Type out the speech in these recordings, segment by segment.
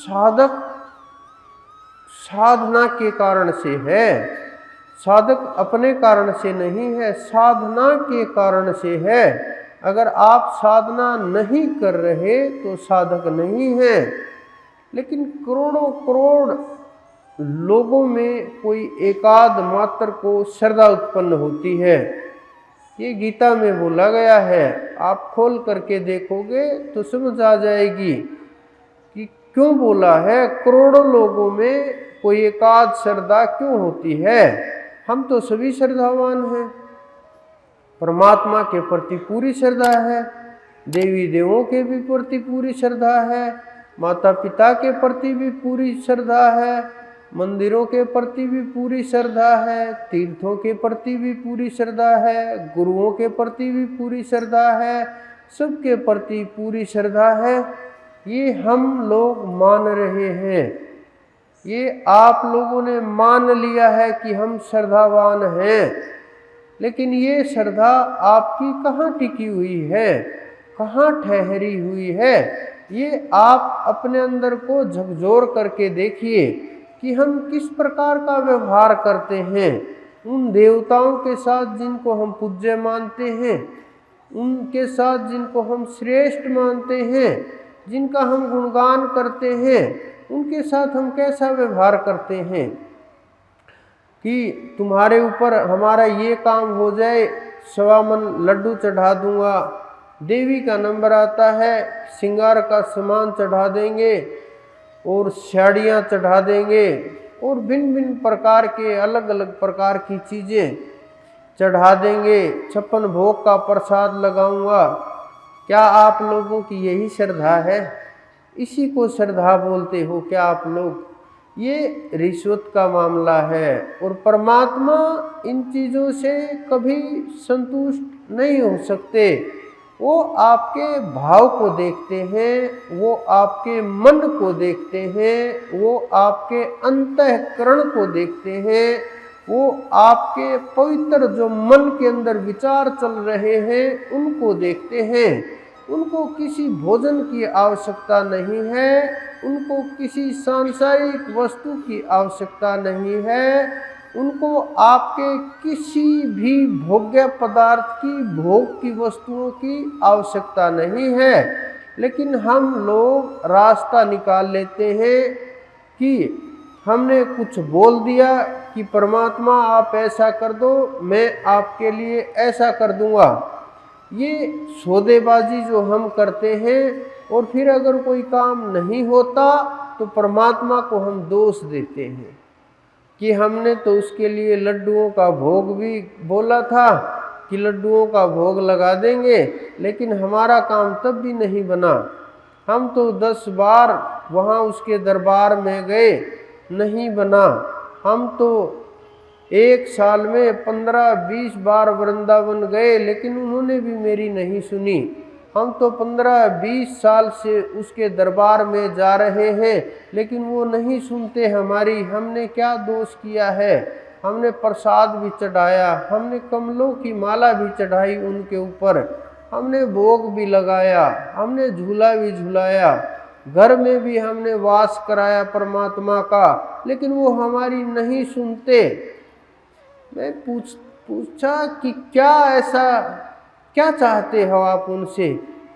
साधक साधना के कारण से है, साधक अपने कारण से नहीं है, साधना के कारण से है। अगर आप साधना नहीं कर रहे तो साधक नहीं है। लेकिन करोड़ों करोड़ लोगों में कोई एकाध मात्र को श्रद्धा उत्पन्न होती है। ये गीता में बोला गया है, आप खोल करके देखोगे तो समझ आ जाएगी कि क्यों बोला है। करोड़ों लोगों में कोई एकाध श्रद्धा क्यों होती है। हम तो सभी श्रद्धावान हैं, परमात्मा के प्रति पूरी श्रद्धा है, देवी देवों के भी प्रति पूरी श्रद्धा है, माता पिता के प्रति भी पूरी श्रद्धा है, मंदिरों के प्रति भी पूरी श्रद्धा है, तीर्थों के प्रति भी पूरी श्रद्धा है, गुरुओं के प्रति भी पूरी श्रद्धा है, सबके प्रति पूरी श्रद्धा है। ये हम लोग मान रहे हैं, ये आप लोगों ने मान लिया है कि हम श्रद्धावान हैं। लेकिन ये श्रद्धा आपकी कहाँ टिकी हुई है, कहाँ ठहरी हुई है। ये आप अपने अंदर को झकझोर करके देखिए कि हम किस प्रकार का व्यवहार करते हैं उन देवताओं के साथ जिनको हम पूज्य मानते हैं, उनके साथ जिनको हम श्रेष्ठ मानते हैं, जिनका हम गुणगान करते हैं, उनके साथ हम कैसा व्यवहार करते हैं कि तुम्हारे ऊपर हमारा ये काम हो जाए, 1.25 मन लड्डू चढ़ा दूंगा। देवी का नंबर आता है, श्रृंगार का सामान चढ़ा देंगे और साड़ियाँ चढ़ा देंगे और भिन्न भिन्न प्रकार के अलग अलग प्रकार की चीज़ें चढ़ा देंगे, 56 भोग का प्रसाद लगाऊंगा। क्या आप लोगों की यही श्रद्धा है? इसी को श्रद्धा बोलते हो क्या आप लोग? ये रिश्वत का मामला है। और परमात्मा इन चीज़ों से कभी संतुष्ट नहीं हो सकते। वो आपके भाव को देखते हैं, वो आपके मन को देखते हैं, वो आपके अंतःकरण को देखते हैं, वो आपके पवित्र जो मन के अंदर विचार चल रहे हैं उनको देखते हैं। उनको किसी भोजन की आवश्यकता नहीं है, उनको किसी सांसारिक वस्तु की आवश्यकता नहीं है, उनको आपके किसी भी भोग्य पदार्थ की, भोग की वस्तुओं की आवश्यकता नहीं है। लेकिन हम लोग रास्ता निकाल लेते हैं कि हमने कुछ बोल दिया कि परमात्मा आप ऐसा कर दो, मैं आपके लिए ऐसा कर दूंगा। ये सौदेबाजी जो हम करते हैं, और फिर अगर कोई काम नहीं होता तो परमात्मा को हम दोष देते हैं कि हमने तो उसके लिए लड्डुओं का भोग भी बोला था कि लड्डुओं का भोग लगा देंगे, लेकिन हमारा काम तब भी नहीं बना। हम तो 10 बार वहाँ उसके दरबार में गए, नहीं बना। हम तो 1 साल में 15-20 बार वृंदावन गए, लेकिन उन्होंने भी मेरी नहीं सुनी। हम तो 15-20 साल से उसके दरबार में जा रहे हैं, लेकिन वो नहीं सुनते हमारी। हमने क्या दोष किया है? हमने प्रसाद भी चढ़ाया, हमने कमलों की माला भी चढ़ाई उनके ऊपर, हमने भोग भी लगाया, हमने झूला भी झुलाया, घर में भी हमने वास कराया परमात्मा का, लेकिन वो हमारी नहीं सुनते। मैं पूछा कि क्या ऐसा क्या चाहते हो आप उनसे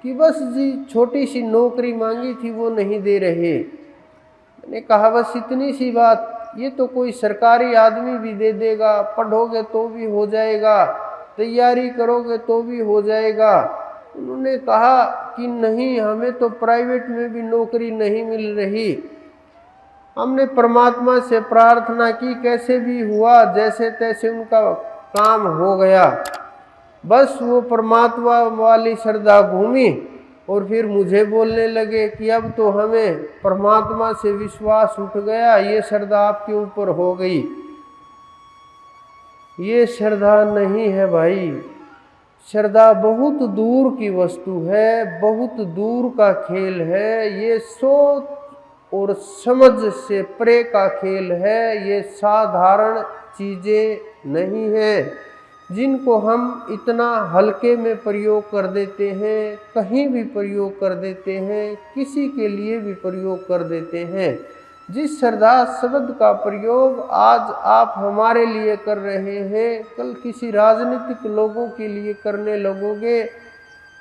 कि बस जी छोटी सी नौकरी मांगी थी वो नहीं दे रहे। मैंने कहा बस इतनी सी बात, ये तो कोई सरकारी आदमी भी दे देगा, पढ़ोगे तो भी हो जाएगा, तैयारी करोगे तो भी हो जाएगा। उन्होंने कहा कि नहीं, हमें तो प्राइवेट में भी नौकरी नहीं मिल रही। हमने परमात्मा से प्रार्थना की, कैसे भी हुआ, जैसे तैसे उनका काम हो गया। बस वो परमात्मा वाली श्रद्धा घूमी और फिर मुझे बोलने लगे कि अब तो हमें परमात्मा से विश्वास उठ गया, ये श्रद्धा आपके ऊपर हो गई। ये श्रद्धा नहीं है भाई। श्रद्धा बहुत दूर की वस्तु है, बहुत दूर का खेल है। ये सोच और समझ से परे का खेल है, ये साधारण चीज़ें नहीं है। जिनको हम इतना हल्के में प्रयोग कर देते हैं, कहीं भी प्रयोग कर देते हैं, किसी के लिए भी प्रयोग कर देते हैं। जिस श्रद्धा शब्द का प्रयोग आज आप हमारे लिए कर रहे हैं, कल किसी राजनीतिक लोगों के लिए करने लगोगे,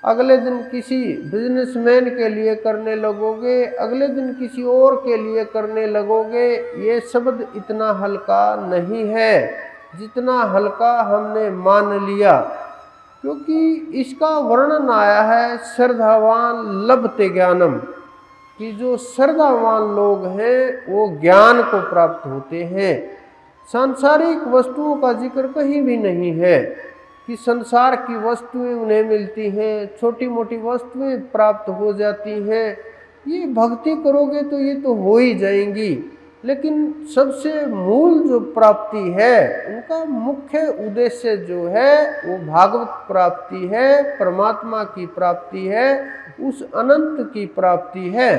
अगले दिन किसी बिजनेसमैन के लिए करने लगोगे, अगले दिन किसी और के लिए करने लगोगे। ये शब्द इतना हल्का नहीं है जितना हल्का हमने मान लिया, क्योंकि इसका वर्णन आया है श्रद्धावान लभते ज्ञानम, कि जो श्रद्धावान लोग हैं वो ज्ञान को प्राप्त होते हैं। सांसारिक वस्तुओं का जिक्र कहीं भी नहीं है कि संसार की वस्तुएं उन्हें मिलती हैं, छोटी मोटी वस्तुएं प्राप्त हो जाती हैं। ये भक्ति करोगे तो ये तो हो ही जाएंगी, लेकिन सबसे मूल जो प्राप्ति है, उनका मुख्य उद्देश्य जो है वो भागवत प्राप्ति है, परमात्मा की प्राप्ति है, उस अनंत की प्राप्ति है।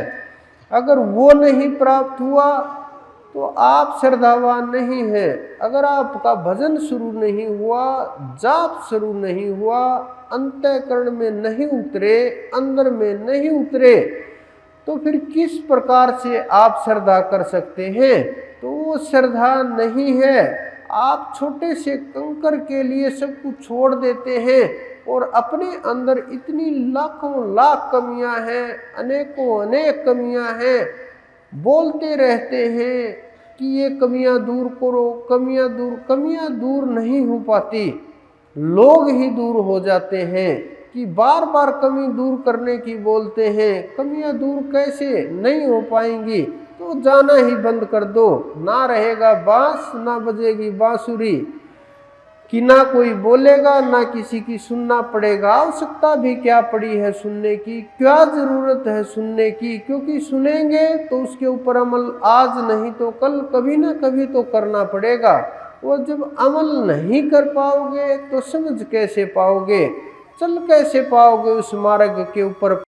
अगर वो नहीं प्राप्त हुआ तो आप श्रद्धावान नहीं हैं। अगर आपका भजन शुरू नहीं हुआ, जाप शुरू नहीं हुआ, अंतःकरण में नहीं उतरे, अंदर में नहीं उतरे, तो फिर किस प्रकार से आप श्रद्धा कर सकते हैं? तो वो श्रद्धा नहीं है। आप छोटे से कंकर के लिए सब कुछ छोड़ देते हैं और अपने अंदर इतनी लाखों लाख कमियां हैं, अनेकों अनेक कमियां हैं, बोलते रहते हैं कि ये कमियां दूर करो, कमियां दूर नहीं हो पाती। लोग ही दूर हो जाते हैं कि बार बार कमी दूर करने की बोलते हैं। कमियां दूर कैसे नहीं हो पाएंगी? तो जाना ही बंद कर दो, ना रहेगा बांस ना बजेगी बांसुरी, कि ना कोई बोलेगा ना किसी की सुनना पड़ेगा। आवश्यकता भी क्या पड़ी है सुनने की, क्या जरूरत है सुनने की? क्योंकि सुनेंगे तो उसके ऊपर अमल आज नहीं तो कल कभी ना कभी तो करना पड़ेगा। और जब अमल नहीं कर पाओगे तो समझ कैसे पाओगे, चल कैसे पाओगे उस मार्ग के ऊपर?